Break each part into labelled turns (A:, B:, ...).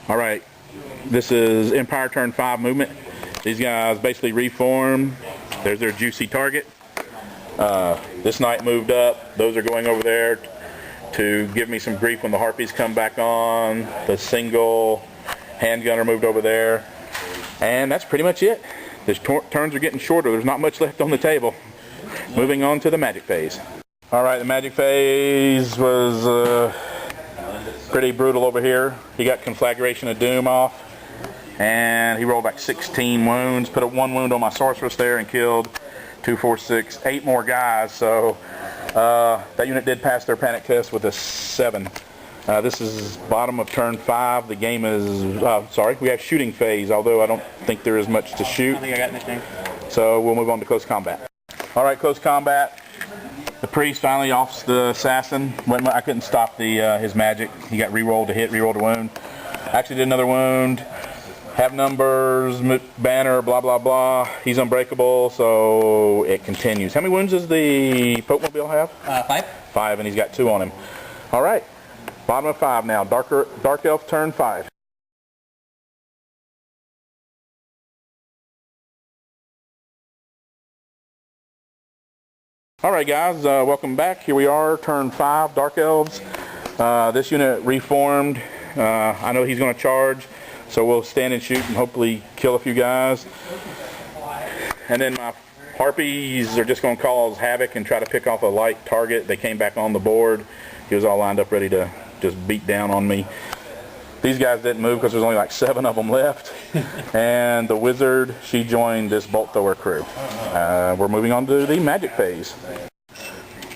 A: All right, this is Empire turn 5 movement. These guys basically reform. There's their juicy target. This knight moved up. Those are going over there to give me some grief when the harpies come back on. The single handgunner moved over there. And that's pretty much it. The turns are getting shorter. There's not much left on the table. Moving on to the magic phase. All right, the magic phase was pretty brutal over here. He got Conflagration of Doom off, and he rolled like 16 wounds. Put a 1 wound on my sorceress there and killed 2, 4, 6, 8 more guys. So that unit did pass their panic test with a 7. This is bottom of turn 5. The game is, sorry, we have shooting phase, although I don't think there is much to shoot.
B: I think I got nickname.
A: So we'll move on to close combat. All right, close combat. The priest finally offs the assassin. I couldn't stop his magic. He got re-rolled to hit, re-rolled to wound. Actually did another wound. Have numbers, banner, blah, blah, blah. He's unbreakable, so it continues. How many wounds does the Pope Mobile have?
B: 5.
A: 5, and he's got 2 on him. All right, bottom of 5 now. Dark Elf turn 5. Alright guys, welcome back. Here we are, turn 5, Dark Elves. This unit reformed. I know he's going to charge, so we'll stand and shoot and hopefully kill a few guys. And then my harpies are just going to cause havoc and try to pick off a light target. They came back on the board. He was all lined up ready to just beat down on me. These guys didn't move because there's only like 7 of them left. And the wizard, she joined this bolt thrower crew. We're moving on to the magic phase.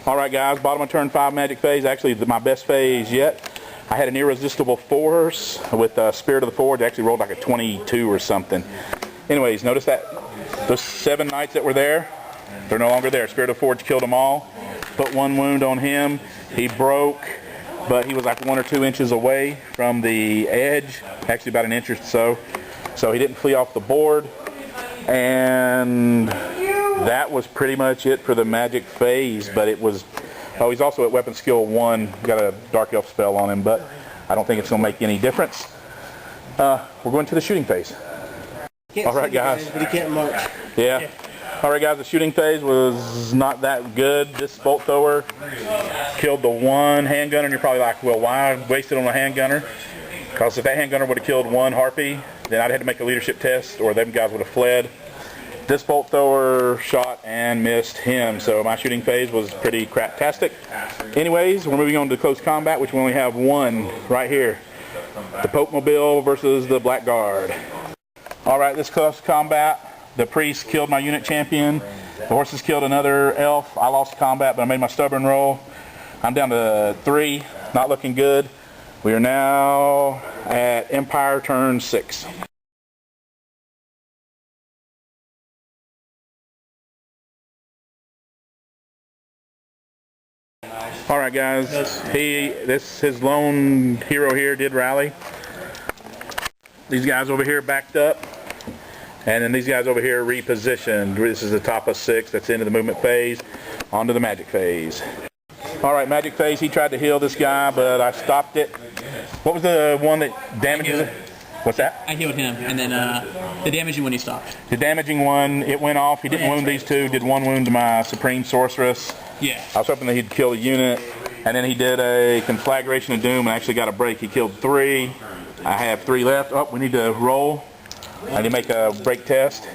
A: Alright guys, bottom of turn 5 magic phase. Actually my best phase yet. I had an irresistible force with Spirit of the Forge. I actually rolled like a 22 or something. Anyways, notice that those 7 knights that were there, they're no longer there. Spirit of the Forge killed them all. Put 1 wound on him. He broke, but he was like 1 or 2 inches away from the edge, actually about an inch or so. So he didn't flee off the board, and that was pretty much it for the magic phase. But it was, oh, he's also at weapon skill 1, got a Dark Elf spell on him, but I don't think it's going to make any difference. We're going to the shooting phase. All right guys.
B: But he can't march.
A: Yeah. Alright guys, the shooting phase was not that good. This bolt thrower killed the 1 handgunner, and you're probably like, well, why waste it on a handgunner? Because if that handgunner would have killed 1 harpy, then I'd have to make a leadership test, or them guys would have fled. This bolt thrower shot and missed him, so my shooting phase was pretty craptastic. Anyways, we're moving on to close combat, which we only have 1 right here. The Pope Mobile versus the Blackguard. Alright, this close combat. The priest killed my unit champion. The horses killed another elf. I lost combat, but I made my stubborn roll. I'm down to 3. Not looking good. We are now at Empire turn 6. Alright guys, his lone hero here did rally. These guys over here backed up. And then these guys over here repositioned. This is the top of 6. That's the end of the movement phase. On to the magic phase. Alright, magic phase. He tried to heal this guy, but I stopped it. What was the one that damages it? What's that?
B: I healed him, and then the damaging one he stopped.
A: The damaging one, it went off. He didn't wound these 2. Did 1 wound to my Supreme Sorceress.
B: Yeah.
A: I was hoping that he'd kill a unit. And then he did a Conflagration of Doom and actually got a break. He killed 3. I have 3 left. Oh, we need to roll. I need to make a break test.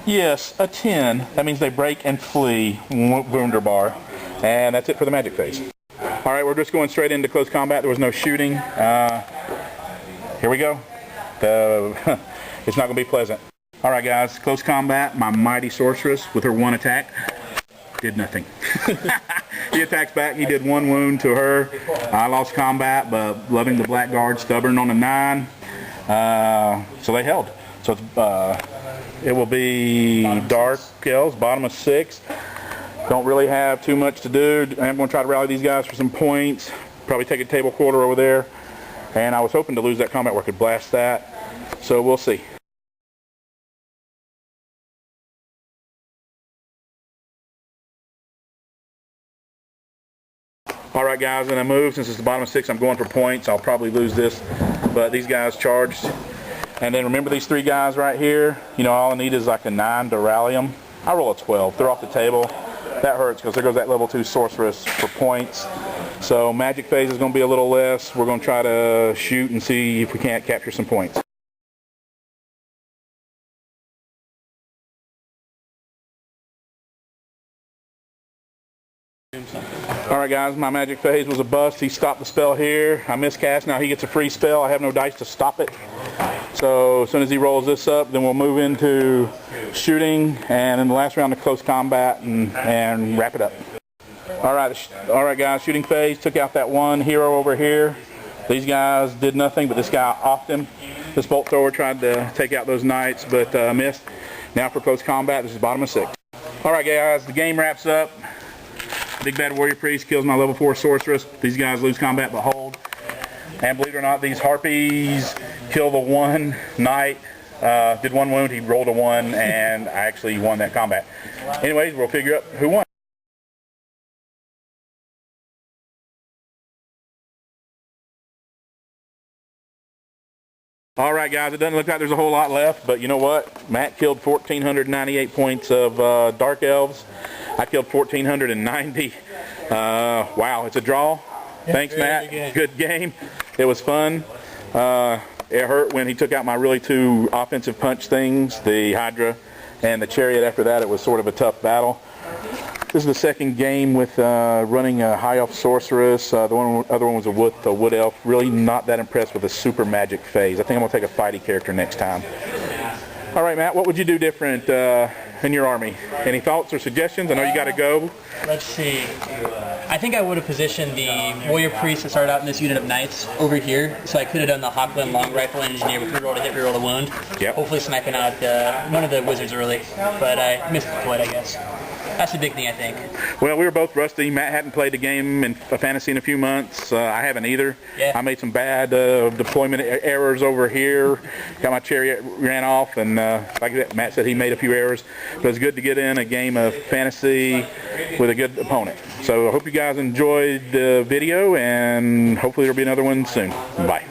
A: Yes, a 10. That means they break and flee. Wunderbar. And that's it for the magic phase. Alright, we're just going straight into close combat. There was no shooting. Here we go. It's not going to be pleasant. Alright guys, close combat. My mighty sorceress with her 1 attack did nothing. He attacks back. He did 1 wound to her. I lost combat, but loving the Blackguard, stubborn on a 9. So they held. So it will be Dark Elves, bottom of 6. Don't really have too much to do. I'm going to try to rally these guys for some points. Probably take a table quarter over there. And I was hoping to lose that combat where I could blast that. So we'll see. Alright guys, and I move. Since it's the bottom of 6, I'm going for points. I'll probably lose this. but these guys charged. And then remember these 3 guys right here? You know, all I need is like a 9 to rally them. I roll a 12. They're off the table. That hurts because there goes that level 2 sorceress for points. So magic phase is going to be a little less. We're going to try to shoot and see if we can't capture some points. Alright guys, my magic phase was a bust. He stopped the spell here. I miscast. Now he gets a free spell. I have no dice to stop it. So as soon as he rolls this up, then we'll move into shooting, and in the last round of close combat and wrap it up. Alright guys, shooting phase. Took out that one hero over here. These guys did nothing, but this guy offed him. This bolt thrower tried to take out those knights, but missed. Now for close combat, this is bottom of 6. Alright guys, the game wraps up. Big Bad Warrior Priest kills my level 4 sorceress. These guys lose combat but hold. And believe it or not, these harpies kill the one knight. Did 1 wound, he rolled a 1, and I actually won that combat. Anyways, we'll figure out who won. Alright guys, it doesn't look like there's a whole lot left, but you know what? Matt killed 1,498 points of Dark Elves. I killed 1,490. Wow, it's a draw. Thanks, Matt. Good game. It was fun. It hurt when he took out my really 2 offensive punch things, the Hydra and the Chariot. After that, it was sort of a tough battle. This is the second game with running a High Elf Sorceress. The other one was a Wood Elf. Really not that impressed with the super magic phase. I think I'm going to take a fighty character next time. All right, Matt, what would you do different in your army? Any thoughts or suggestions? I know you got to go.
B: Let's see. I think I would have positioned the Warrior Priest that started out in this unit of Knights over here, so I could have done the Hawkland Long Rifle Engineer with reroll to hit, reroll to wound.
A: Yep.
B: Hopefully sniping out one of the wizards early, but I missed the point, I guess. That's the big thing, I think.
A: Well, we were both rusty. Matt hadn't played a game in fantasy in a few months. I haven't either.
B: Yeah.
A: I made some bad deployment errors over here. Got my Chariot ran off, and like Matt said, he made a few errors. But it's good to get in a game of fantasy with a good opponent. So I hope you guys enjoyed the video, and hopefully there'll be another one soon. Bye.